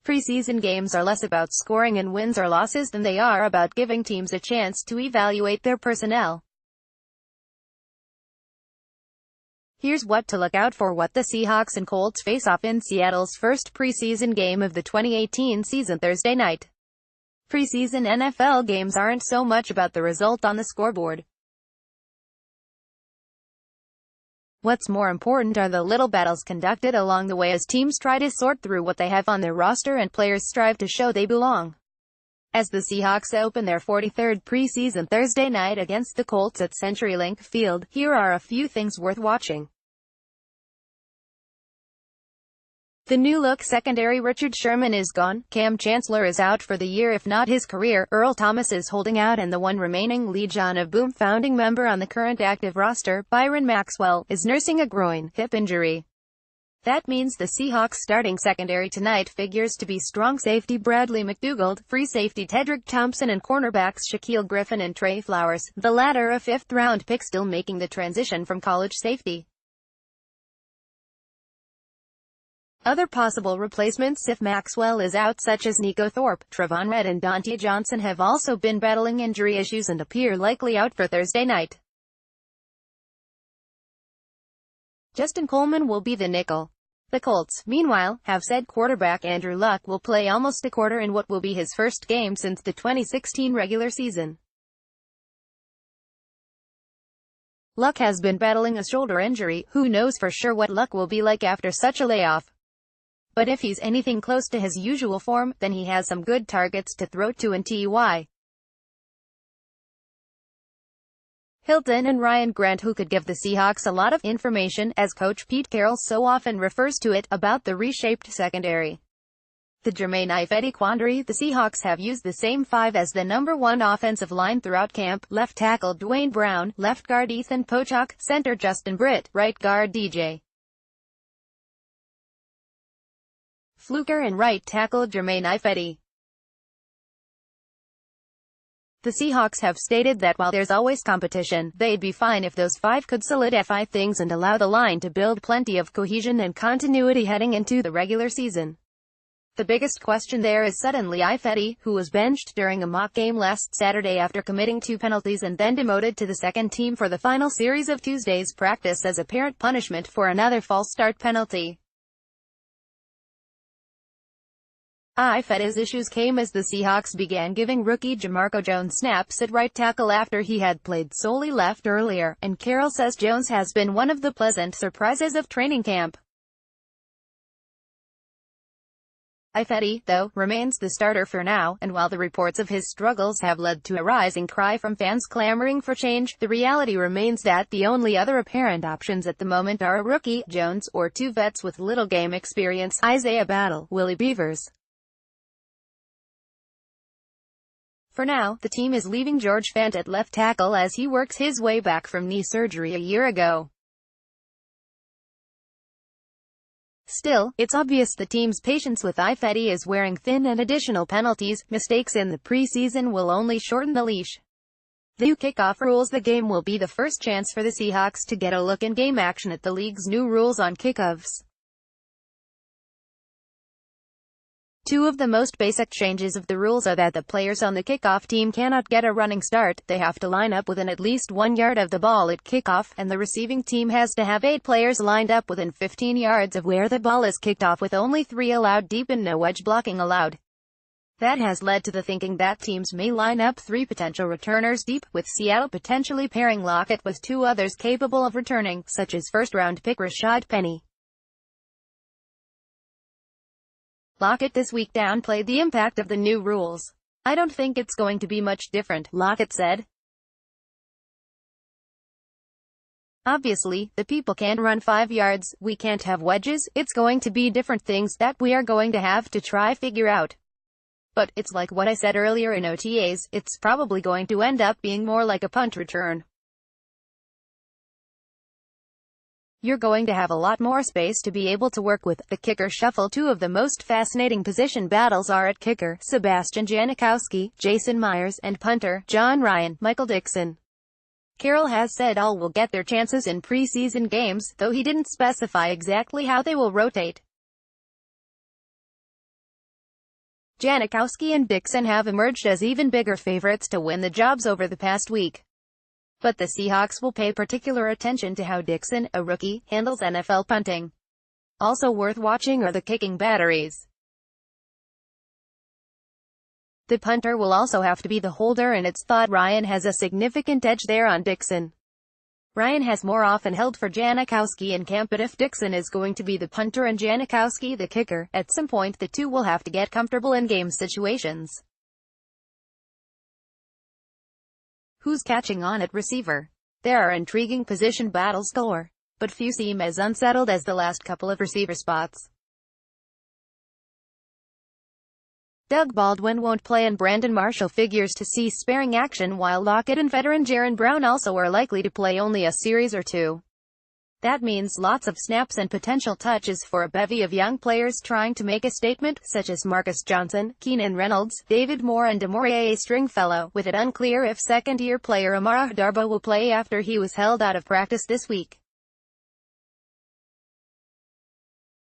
Preseason games are less about scoring in wins or losses than they are about giving teams a chance to evaluate their personnel. Here's what to look out for: what the Seahawks and Colts face off in Seattle's first preseason game of the 2018 season Thursday night. Preseason NFL games aren't so much about the result on the scoreboard. What's more important are the little battles conducted along the way as teams try to sort through what they have on their roster and players strive to show they belong. As the Seahawks open their 43rd preseason Thursday night against the Colts at CenturyLink Field, here are a few things worth watching. The new-look secondary: Richard Sherman is gone, Cam Chancellor is out for the year if not his career, Earl Thomas is holding out, and the one remaining Legion of Boom founding member on the current active roster, Byron Maxwell, is nursing a groin, hip injury. That means the Seahawks starting secondary tonight figures to be strong safety Bradley McDougald, free safety Tedrick Thompson, and cornerbacks Shaquille Griffin and Trey Flowers, the latter a fifth-round pick still making the transition from college safety. Other possible replacements if Maxwell is out, such as Nico Thorpe, Trevon Redd, and Dante Johnson, have also been battling injury issues and appear likely out for Thursday night. Justin Coleman will be the nickel. The Colts, meanwhile, have said quarterback Andrew Luck will play almost a quarter in what will be his first game since the 2016 regular season. Luck has been battling a shoulder injury. Who knows for sure what Luck will be like after such a layoff? But if he's anything close to his usual form, then he has some good targets to throw to in T.Y. Hilton and Ryan Grant, who could give the Seahawks a lot of information, as coach Pete Carroll so often refers to it, about the reshaped secondary. The Jermaine Ifedi quandary: the Seahawks have used the same five as the number one offensive line throughout camp: left tackle Dwayne Brown, left guard Ethan Pochak, center Justin Britt, right guard DJ Fluker, and right tackle Jermaine Ifedi. The Seahawks have stated that while there's always competition, they'd be fine if those five could solidify things and allow the line to build plenty of cohesion and continuity heading into the regular season. The biggest question there is suddenly Ifedi, who was benched during a mock game last Saturday after committing 2 penalties and then demoted to the second team for the final series of Tuesday's practice as apparent punishment for another false start penalty. Ifedi's issues came as the Seahawks began giving rookie Jamarco Jones snaps at right tackle after he had played solely left earlier, and Carroll says Jones has been one of the pleasant surprises of training camp. Ifedi, though, remains the starter for now, and while the reports of his struggles have led to a rising cry from fans clamoring for change, the reality remains that the only other apparent options at the moment are a rookie, Jones, or 2 vets with little game experience, Isaiah Battle, Willie Beavers. For now, the team is leaving George Fant at left tackle as he works his way back from knee surgery a year ago. Still, it's obvious the team's patience with Ifedi is wearing thin, and additional penalties, mistakes in the preseason will only shorten the leash. The new kickoff rules: the game will be the first chance for the Seahawks to get a look in game action at the league's new rules on kickoffs. 2 of the most basic changes of the rules are that the players on the kickoff team cannot get a running start, they have to line up within at least 1 yard of the ball at kickoff, and the receiving team has to have 8 players lined up within 15 yards of where the ball is kicked off, with only 3 allowed deep and no edge blocking allowed. That has led to the thinking that teams may line up 3 potential returners deep, with Seattle potentially pairing Lockett with 2 others capable of returning, such as first-round pick Rashad Penny. Lockett this week downplayed the impact of the new rules. "I don't think it's going to be much different," Lockett said. "Obviously, the people can't run 5 yards, we can't have wedges, it's going to be different things that we are going to have to try figure out. But, it's like what I said earlier in OTAs, it's probably going to end up being more like a punt return. You're going to have a lot more space to be able to work with." The kicker shuffle: 2 of the most fascinating position battles are at kicker, Sebastian Janikowski, Jason Myers, and punter, John Ryan, Michael Dixon. Carroll has said all will get their chances in preseason games, though he didn't specify exactly how they will rotate. Janikowski and Dixon have emerged as even bigger favorites to win the jobs over the past week. But the Seahawks will pay particular attention to how Dixon, a rookie, handles NFL punting. Also worth watching are the kicking batteries. The punter will also have to be the holder, and it's thought Ryan has a significant edge there on Dixon. Ryan has more often held for Janikowski in camp, but if Dixon is going to be the punter and Janikowski the kicker, at some point the two will have to get comfortable in game situations. Who's catching on at receiver? There are intriguing position battles galore, but few seem as unsettled as the last couple of receiver spots. Doug Baldwin won't play, and Brandon Marshall figures to see sparing action, while Lockett and veteran Jaron Brown also are likely to play only a series or two. That means lots of snaps and potential touches for a bevy of young players trying to make a statement, such as Marcus Johnson, Keenan Reynolds, David Moore and Demorie Stringfellow, with it unclear if second-year player Amara Darboh will play after he was held out of practice this week.